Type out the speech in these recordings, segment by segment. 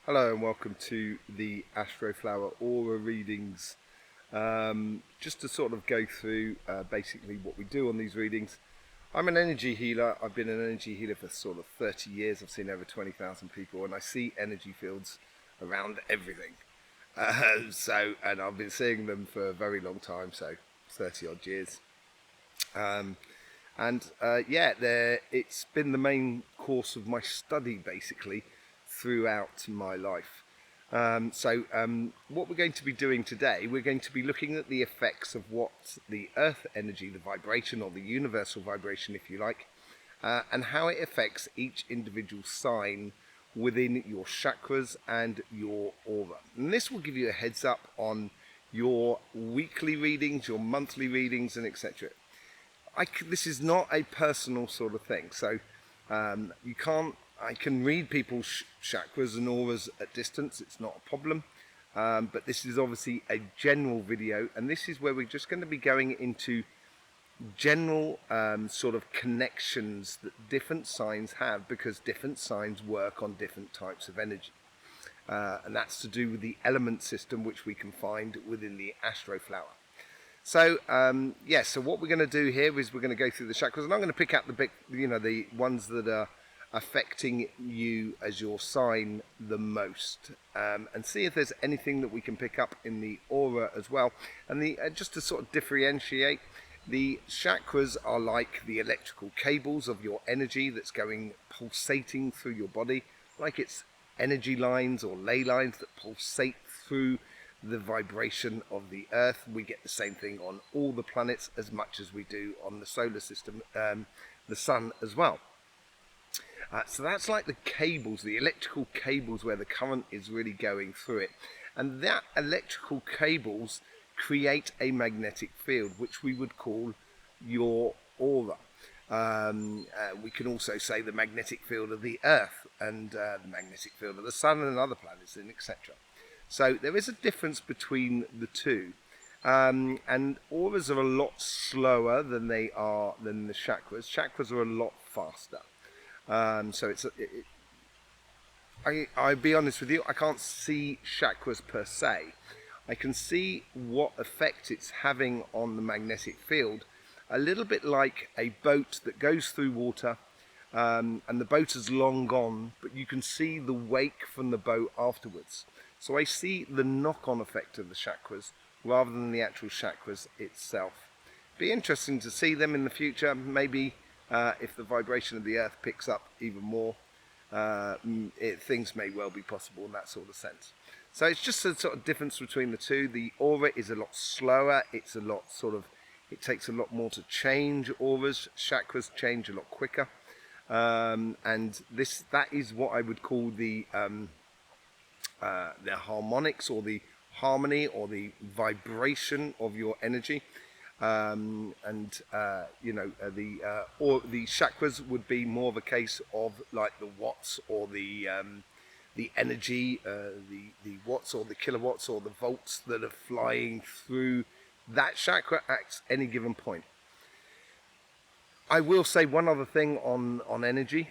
Hello and welcome to the Astroflower Aura readings. Just to sort of go through basically what we do on these readings. I'm an energy healer. I've been an energy healer for sort of 30 years. I've seen over 20,000 people and I see energy fields around everything. And I've been seeing them for a very long time, so 30 odd years. It's been the main course of my study basically throughout my life. What we're going to be doing today, we're going to be looking at the effects of what the earth energy, the vibration, or the universal vibration if you like, and how it affects each individual sign within your chakras and your aura. And this will give you a heads up on your weekly readings, your monthly readings, and etc. This is not a personal sort of thing, so I can read people's chakras and auras at distance, it's not a problem, but this is obviously a general video, and this is where we're just going to be going into general sort of connections that different signs have, because different signs work on different types of energy. And that's to do with the element system which we can find within the Astroflower. So so what we're going to do here is we're going to go through the chakras, and I'm going to pick out the ones that are affecting you as your sign the most, and see if there's anything that we can pick up in the aura as well. And just to sort of differentiate, the chakras are like the electrical cables of your energy that's going pulsating through your body, like it's energy lines or ley lines that pulsate through the vibration of the earth. We get the same thing on all the planets as much as we do on the solar system, the sun as well. So that's like the cables, the electrical cables where the current is really going through it. And that electrical cables create a magnetic field, which we would call your aura. We can also say the magnetic field of the earth and the magnetic field of the sun and other planets, and etc. So there is a difference between the two. And auras are a lot slower than the chakras. Chakras are a lot faster. I'll be honest with you, I can't see chakras per se. I can see what effect it's having on the magnetic field, a little bit like a boat that goes through water, and the boat is long gone, but you can see the wake from the boat afterwards. So I see the knock-on effect of the chakras rather than the actual chakras itself. Be interesting to see them in the future. Maybe if the vibration of the earth picks up even more, things may well be possible in that sort of sense. So it's just a sort of difference between the two. The aura is a lot slower. It takes a lot more to change auras. Chakras change a lot quicker. And that is what I would call the harmonics, or the harmony, or the vibration of your energy. The chakras would be more of a case of like the watts, or the energy, the watts or the kilowatts or the volts that are flying through that chakra at any given point. I will say one other thing on energy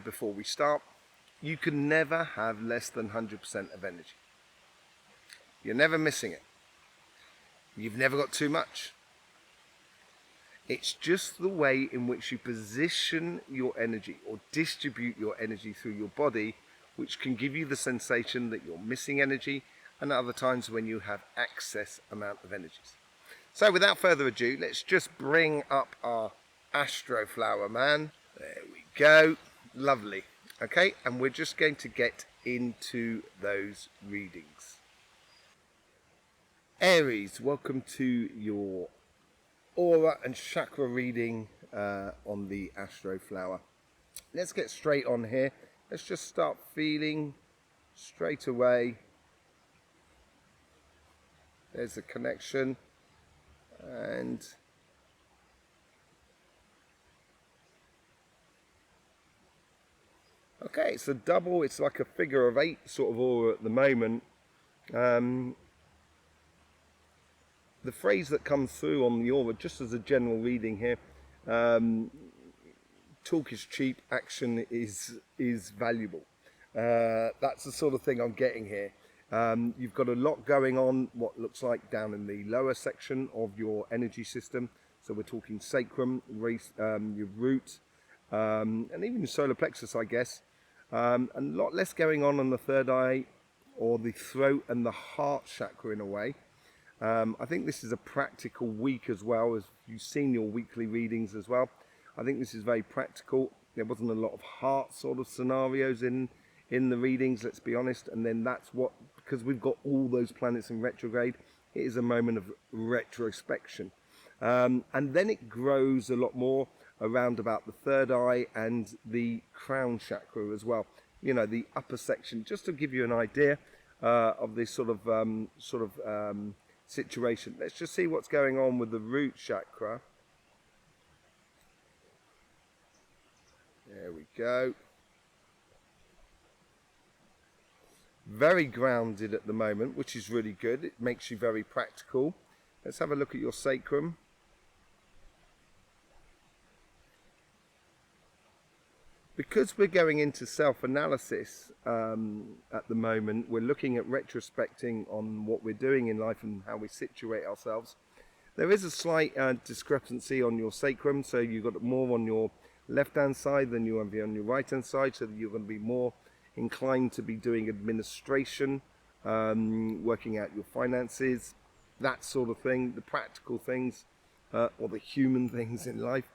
before we start. You can never have less than 100% of energy. You're never missing it. You've never got too much. It's just the way in which you position your energy or distribute your energy through your body, which can give you the sensation that you're missing energy, and other times when you have excess amount of energies. So without further ado, let's just bring up our Astroflower man. There we go. Lovely. Okay, and we're just going to get into those readings. Aries, welcome to your aura and chakra reading on the Astroflower. Let's get straight on here. Let's just start feeling straight away. There's a connection, and okay, it's a double. It's like a figure of 8 sort of aura at the moment. The phrase that comes through on the aura, just as a general reading here, talk is cheap, action is valuable. That's the sort of thing I'm getting here. You've got a lot going on, what looks like down in the lower section of your energy system. So we're talking sacrum, your root, and even your solar plexus, I guess. And a lot less going on the third eye or the throat and the heart chakra in a way. I think this is a practical week as well, as you've seen your weekly readings as well. I think this is very practical. There wasn't a lot of heart sort of scenarios in the readings, let's be honest. And then that's what, because we've got all those planets in retrograde, it is a moment of retrospection. And then it grows a lot more around about the third eye and the crown chakra as well. You know, the upper section, just to give you an idea of this sort of situation. Let's just see what's going on with the root chakra. There we go. Very grounded at the moment, which is really good. It makes you very practical. Let's have a look at your sacrum. Because we're going into self-analysis at the moment, we're looking at retrospecting on what we're doing in life and how we situate ourselves. There is a slight discrepancy on your sacrum, so you've got more on your left-hand side than you have on your right-hand side, so that you're going to be more inclined to be doing administration, working out your finances, that sort of thing, the practical things, or the human things in life.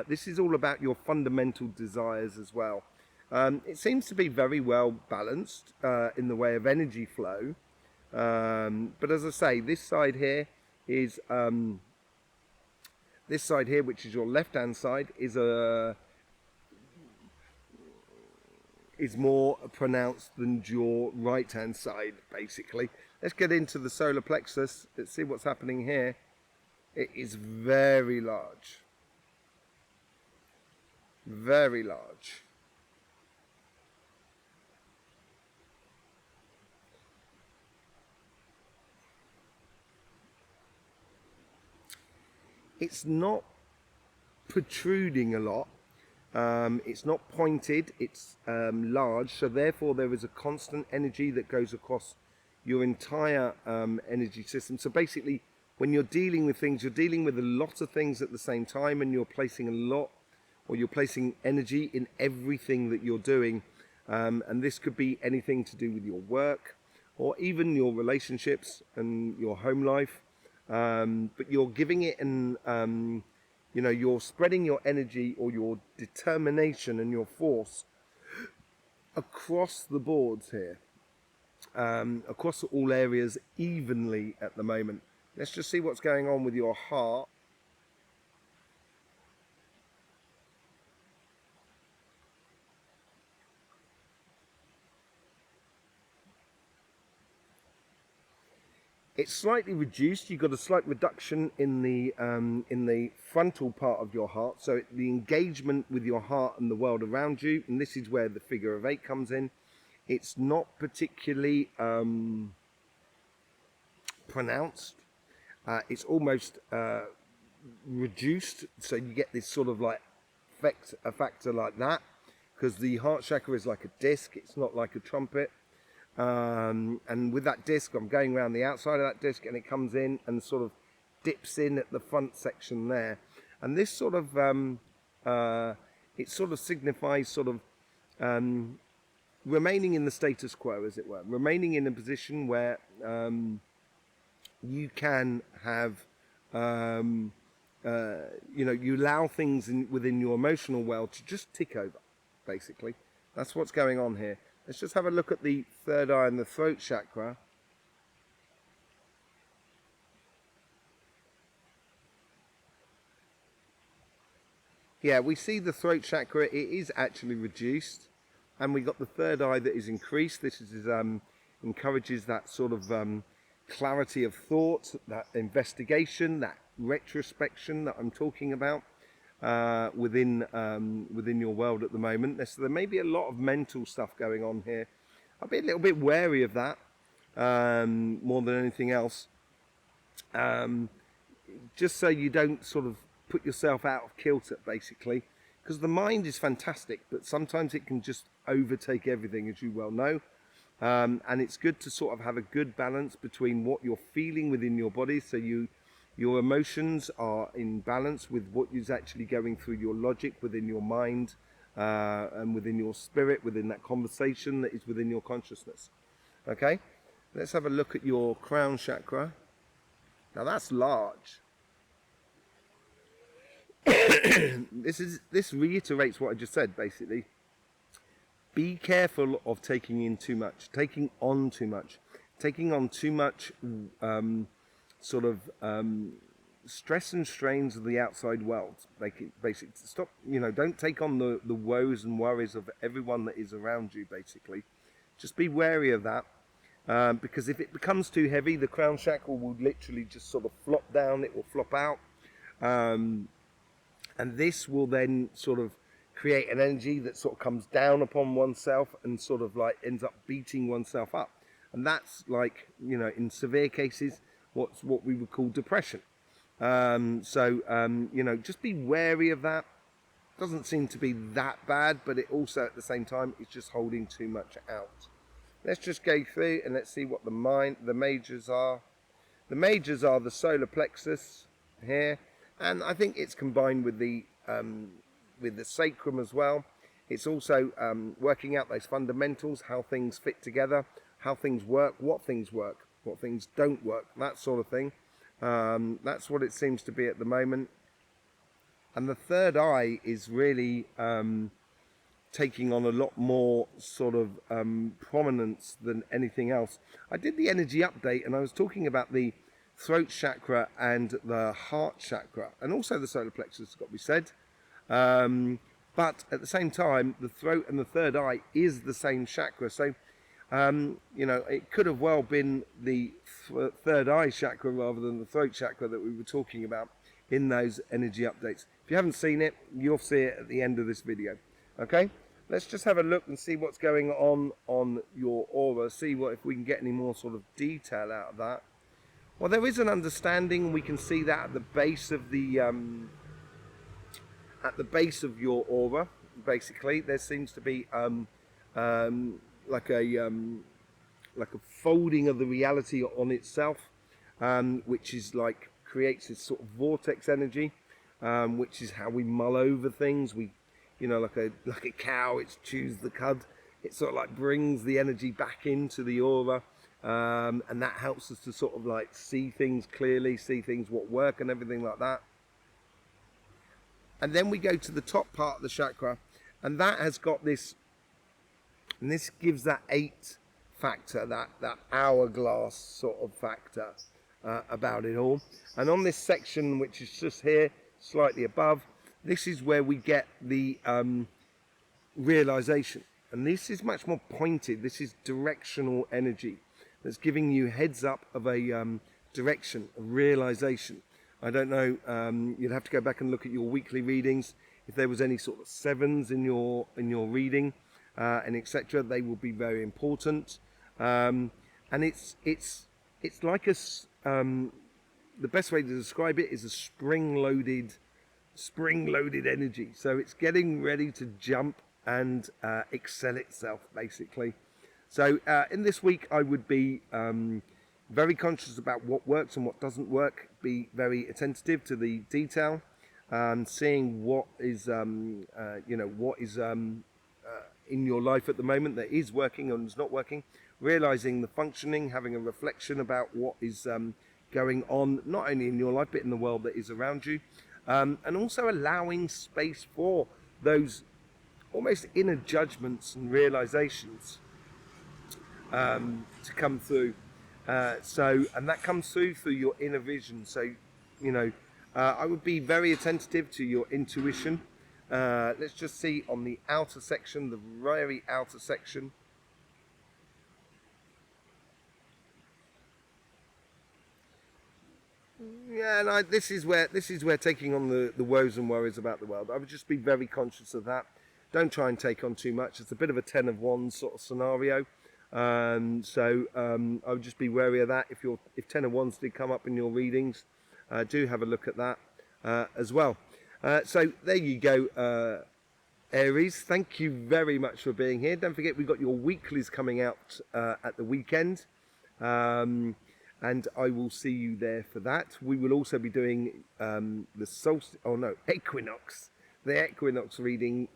This is all about your fundamental desires as well. It seems to be very well balanced in the way of energy flow. But as I say, this side here, which is your left-hand side, is more pronounced than your right-hand side, basically. Let's get into the solar plexus. Let's see what's happening here. It is very large. Very large. It's not protruding a lot. It's not pointed. It's large. So therefore there is a constant energy that goes across your entire energy system. So basically, when you're dealing with things, you're dealing with a lot of things at the same time, and you're placing you're placing energy in everything that you're doing. And this could be anything to do with your work, or even your relationships and your home life. But you're giving it you're spreading your energy or your determination and your force across the boards here, across all areas evenly at the moment. Let's just see what's going on with your heart. It's slightly reduced. You've got a slight reduction in the frontal part of your heart. So the engagement with your heart and the world around you, and this is where the figure of 8 comes in. It's not particularly pronounced. It's almost reduced, so you get this sort of like a factor like that, because the heart chakra is like a disc. It's not like a trumpet. And with that disc, I'm going around the outside of that disc, and it comes in and sort of dips in at the front section there. And this sort of it sort of signifies sort of remaining in the status quo, as it were, remaining in a position where you can have you allow things within your emotional world to just tick over, basically. That's what's going on here. Let's just have a look at the third eye and the throat chakra. Yeah, we see the throat chakra, it is actually reduced. And we got the third eye that is increased. This is encourages that sort of clarity of thought, that investigation, that retrospection that I'm talking about within your world at the moment. So there may be a lot of mental stuff going on here. I'll be a little bit wary of that more than anything else. Just so you don't sort of put yourself out of kilter, basically. because the mind is fantastic, but sometimes it can just overtake everything, as you well know. And it's good to sort of have a good balance between what you're feeling within your body, so your emotions are in balance with what is actually going through your logic within your mind, and within your spirit, within that conversation that is within your consciousness. Okay, let's have a look at your crown chakra. Now that's large. This reiterates what I just said, basically. Be careful of taking in too much, taking on too much, sort of stress and strains of the outside world. Basically, stop. Don't take on the woes and worries of everyone that is around you. Basically, just be wary of that, because if it becomes too heavy, the crown chakra will literally just sort of flop down. It will flop out, and this will then sort of create an energy that sort of comes down upon oneself and sort of like ends up beating oneself up. And that's like, in severe cases, what we would call depression. Just be wary of that. Doesn't seem to be that bad, but it also at the same time is just holding too much out. Let's just go through and let's see what the majors are. The majors are the solar plexus here, and I think it's combined with the sacrum as well. It's also working out those fundamentals, how things fit together, how things work, what things don't work, that sort of thing. That's what it seems to be at the moment. And the third eye is really taking on a lot more sort of prominence than anything else. I did the energy update and I was talking about the throat chakra and the heart chakra, and also the solar plexus, has got to be said. But at the same time, the throat and the third eye is the same chakra. So, it could have well been the third eye chakra rather than the throat chakra that we were talking about in those energy updates. If you haven't seen it, you'll see it at the end of this video. Okay, let's just have a look and see what's going on your aura, see if we can get any more sort of detail out of that. Well, there is an understanding. We can see that at the base of your aura. Basically, there seems to be like a folding of the reality on itself, which is like creates this sort of vortex energy, which is how we mull over things. We, like a cow, it chews the cud. It sort of like brings the energy back into the aura. And that helps us to sort of like see things clearly, see things what work and everything like that. And then we go to the top part of the chakra, and that has got this, and this gives that 8 factor, that hourglass sort of factor about it all. And on this section, which is just here, slightly above, this is where we get the realization. And this is much more pointed. This is directional energy that's giving you heads up of a direction, a realization. I don't know, you'd have to go back and look at your weekly readings. If there was any sort of 7s in your reading, and etc., they will be very important. And it's like the best way to describe it is a spring-loaded energy. So it's getting ready to jump and excel itself, basically. So in this week, I would be very conscious about what works and what doesn't work. Be very attentive to the detail, seeing what is, what is in your life at the moment that is working and is not working. Realizing the functioning, having a reflection about what is going on, not only in your life but in the world that is around you, and also allowing space for those almost inner judgments and realizations to come through. And that comes through your inner vision. So, I would be very attentive to your intuition. Let's just see on the outer section, the very outer section. Yeah, and this is where taking on the woes and worries about the world. I would just be very conscious of that. Don't try and take on too much. It's a bit of a 10 of wands sort of scenario. So I would just be wary of that. If 10 of wands did come up in your readings, do have a look at that as well. So there you go, Aries, thank you very much for being here. Don't forget we've got your weeklies coming out at the weekend. And I will see you there for that. We will also be doing the equinox, the equinox reading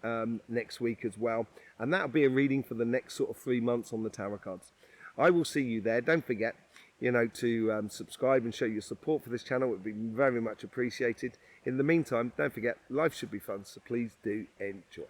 next week as well, and that'll be a reading for the next sort of 3 months on the tarot cards. I will see you there. Don't forget, to subscribe and show your support for this channel. It would be very much appreciated. In the meantime, don't forget, life should be fun, so please do enjoy.